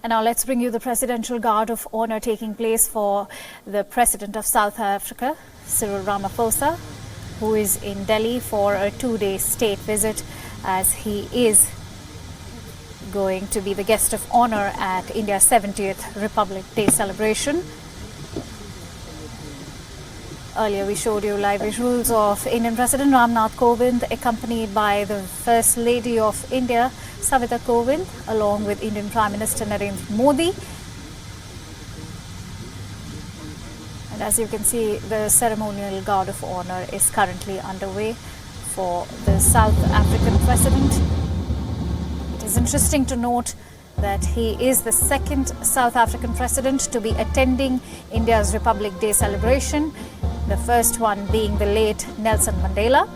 And now let's bring you the Presidential Guard of Honor taking place for the President of South Africa, Cyril Ramaphosa, who is in Delhi for a 2-day state visit, as he is going to be the guest of honor at India's 70th Republic Day celebration. Earlier we showed you live visuals of Indian President Ramnath Kovind accompanied by the First Lady of India, Savita Kovind, along with Indian Prime Minister Narendra Modi. And as you can see, the ceremonial Guard of Honor is currently underway for the South African President. It is interesting to note that he is the second South African President to be attending India's Republic Day celebration, the first one being the late Nelson Mandela.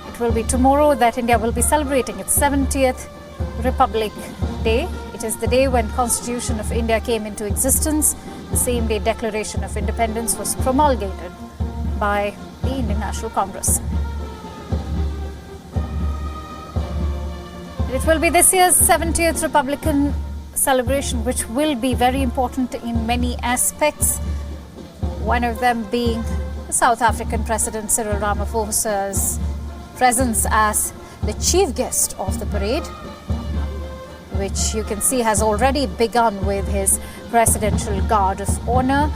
It will be tomorrow that India will be celebrating its 70th Republic Day. It is the day when Constitution of India came into existence. The same day Declaration of Independence was promulgated by the Indian National Congress. It will be this year's 70th Republican celebration, which will be very important in many aspects. One of them being the South African President Cyril Ramaphosa's presence as the chief guest of the parade, which you can see has already begun with his Presidential Guard of Honor.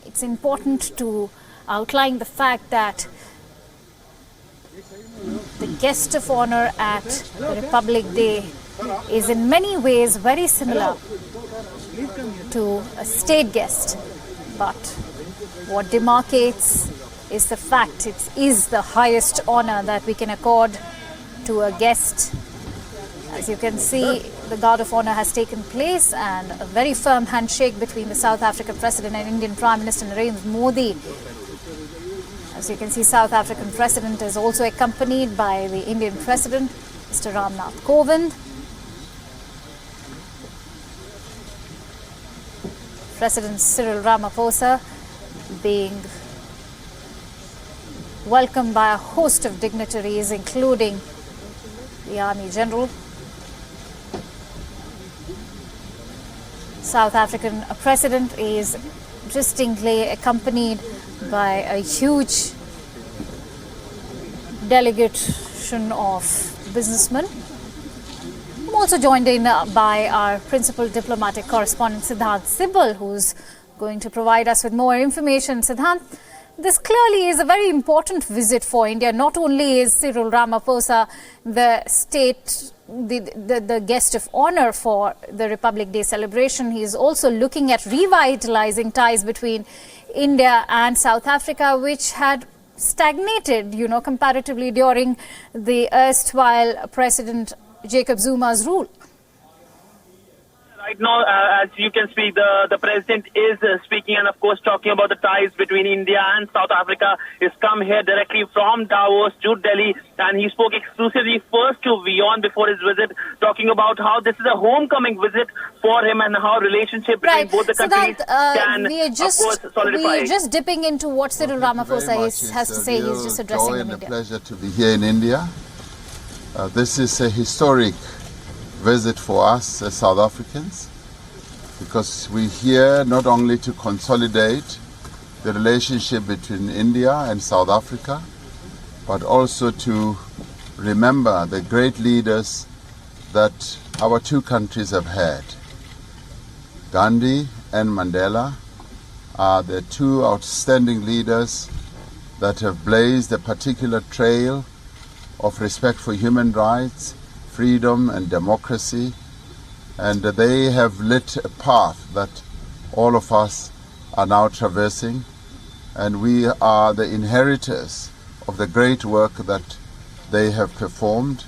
It's important to outline the fact that the guest of honor at the Republic Day is in many ways very similar to a state guest. But what demarcates is the fact it is the highest honor that we can accord to a guest. As you can see, the Guard of Honor has taken place and a very firm handshake between the South African President and Indian Prime Minister Narendra Modi. As you can see, South African President is also accompanied by the Indian President, Mr. Ramnath Kovind. President Cyril Ramaphosa being welcomed by a host of dignitaries, including the Army General. South African President is interestingly accompanied by a huge delegation of businessmen. I'm also joined in by our principal diplomatic correspondent Siddhant Sibal, who's going to provide us with more information. Siddhant, this clearly is a very important visit for India. Not only is Cyril Ramaphosa the guest of honor for the Republic Day celebration, he is also looking at revitalizing ties between India and South Africa, which had stagnated, comparatively during the erstwhile President Jacob Zuma's rule. Right now, as you can see, the president is speaking and, of course, talking about the ties between India and South Africa. He's come here directly from Davos to Delhi, and he spoke exclusively first to Wion before his visit, talking about how this is a homecoming visit for him and how relationship between both the countries can, of course, solidify. We are just dipping into what Cyril Ramaphosa has to say. He's just addressing the media. It's a pleasure to be here in India. This is a historic visit for us as South Africans, because we're here not only to consolidate the relationship between India and South Africa, but also to remember the great leaders that our two countries have had. Gandhi and Mandela are the two outstanding leaders that have blazed a particular trail of respect for human rights, freedom and democracy, and they have lit a path that all of us are now traversing, and we are the inheritors of the great work that they have performed,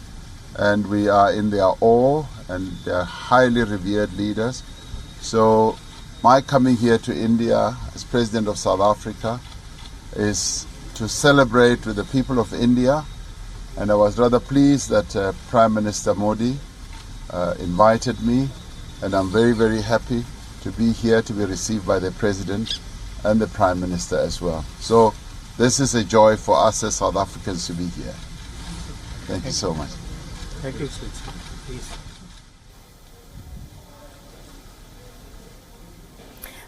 and we are in their awe, and they are highly revered leaders. So my coming here to India as President of South Africa is to celebrate with the people of India. And I was rather pleased that Prime Minister Modi invited me, and I'm very, very happy to be here to be received by the President and the Prime Minister as well. So this is a joy for us as South Africans to be here. Thank you so much. Thank you, sir. Please.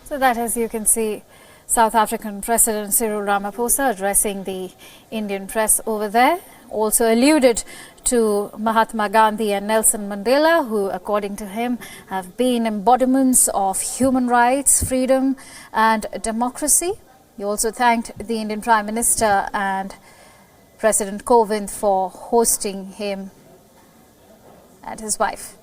So that, as you can see, South African President Cyril Ramaphosa addressing the Indian press over there. Also alluded to Mahatma Gandhi and Nelson Mandela, who, according to him, have been embodiments of human rights, freedom and democracy. He also thanked the Indian Prime Minister and President Kovind for hosting him and his wife.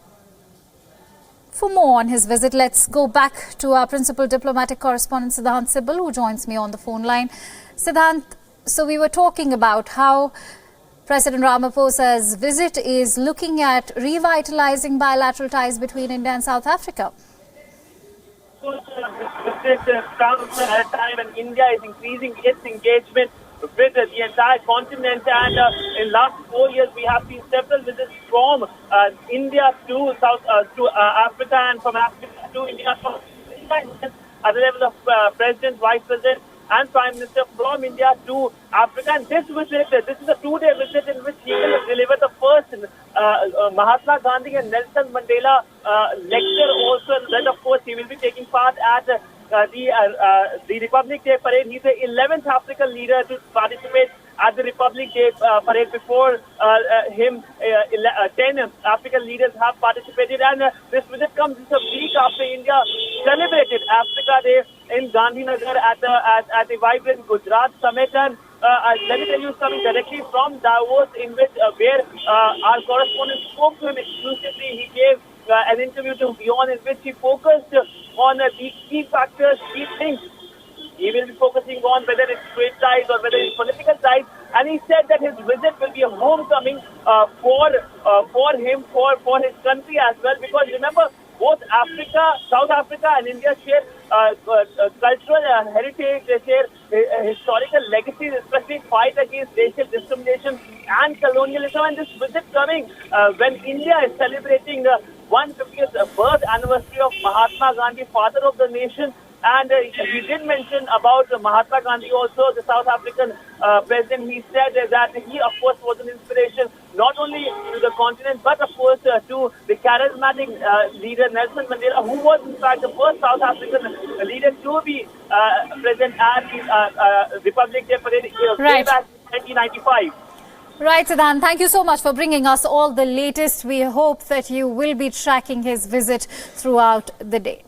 For more on his visit, let's go back to our principal diplomatic correspondent, Siddhant Sibal, who joins me on the phone line. Siddhant, so we were talking about how President Ramaphosa's visit is looking at revitalizing bilateral ties between India and South Africa. This comes at a time when India is increasing its engagement with the entire continent, and in last 4 years we have seen several visits from India to Africa, and from Africa to India, at the level of President, Vice President and Prime Minister from India to Africa. And this visit, this is a 2-day visit in which he will deliver the first Mahatma Gandhi and Nelson Mandela lecture also, and then of course he will be taking part at the Republic Day parade. He's the 11th African leader to participate at the Republic Day parade. Before him, 10 African leaders have participated, and this visit comes just a week after India celebrated Africa Day in Gandhinagar at the vibrant Gujarat summit. And let me tell you something directly from Davos, in which where our correspondent spoke to him exclusively. He gave an interview to Wion, in which he focused on the key factors, key things. He will be focusing on whether it's trade ties or whether it's political ties, and he said that his visit will be a homecoming for him, for his country as well. Because remember, both South Africa and India share cultural heritage, they share historical legacies, especially fight against racial discrimination and colonialism. And this visit coming when India is celebrating the 150th birth anniversary of Mahatma Gandhi, father of the nation. And he did mention about Mahatma Gandhi also, the South African president. He said that he, of course, was an inspiration not only to the continent, but, of course, to the charismatic leader Nelson Mandela, who was, in fact, the first South African leader to be present at the Republic Day parade way back in 1995. Right, Siddhant. Thank you so much for bringing us all the latest. We hope that you will be tracking his visit throughout the day.